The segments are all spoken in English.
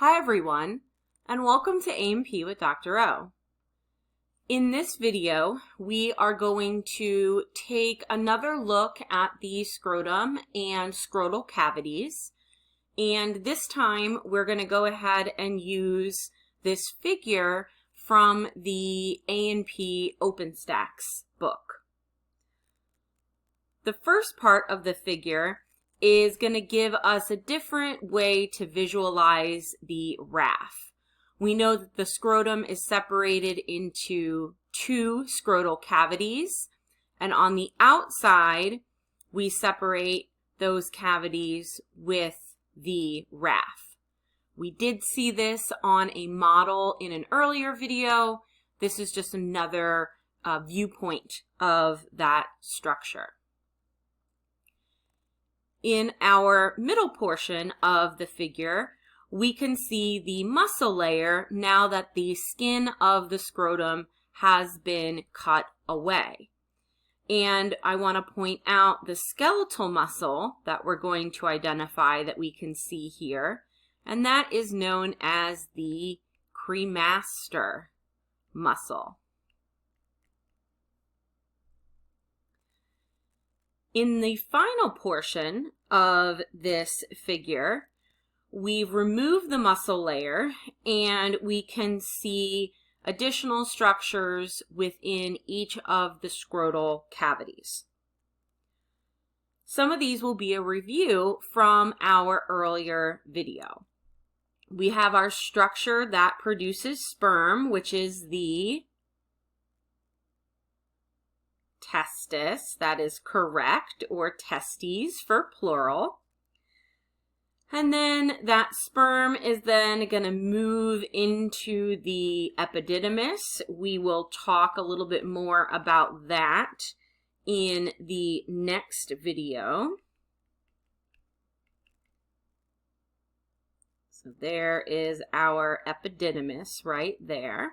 Hi everyone, and welcome to A&P with Dr. O. In this video, we are going to take another look at the scrotum and scrotal cavities, and this time we're going to go ahead and use this figure from the A&P OpenStax book. The first part of the figure is going to give us a different way to visualize the raphe. We know that the scrotum is separated into two scrotal cavities, and on the outside, we separate those cavities with the raphe. We did see this on a model in an earlier video. This is just another viewpoint of that structure. In our middle portion of the figure, we can see the muscle layer now that the skin of the scrotum has been cut away. And I want to point out the skeletal muscle that we're going to identify that we can see here, and that is known as the cremaster muscle. In the final portion of this figure, we've removed the muscle layer and we can see additional structures within each of the scrotal cavities. Some of these will be a review from our earlier video. We have our structure that produces sperm, which is the testis, that is correct, or testes for plural. And then that sperm is then going to move into the epididymis. We will talk a little bit more about that in the next video. So there is our epididymis right there.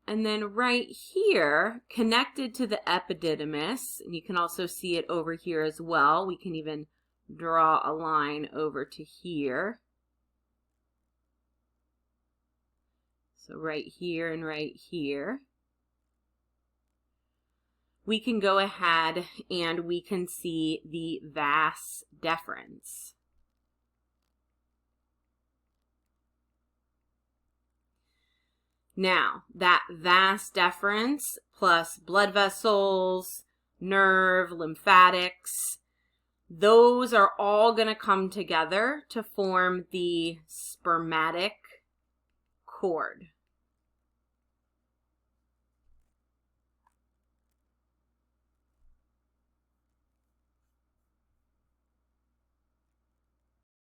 And then right here, connected to the epididymis, and you can also see it over here as well. We can even draw a line over to here. So right here and right here. We can go ahead and we can see the vas deferens. Now, that vas deferens plus blood vessels, nerve, lymphatics, those are all going to come together to form the spermatic cord.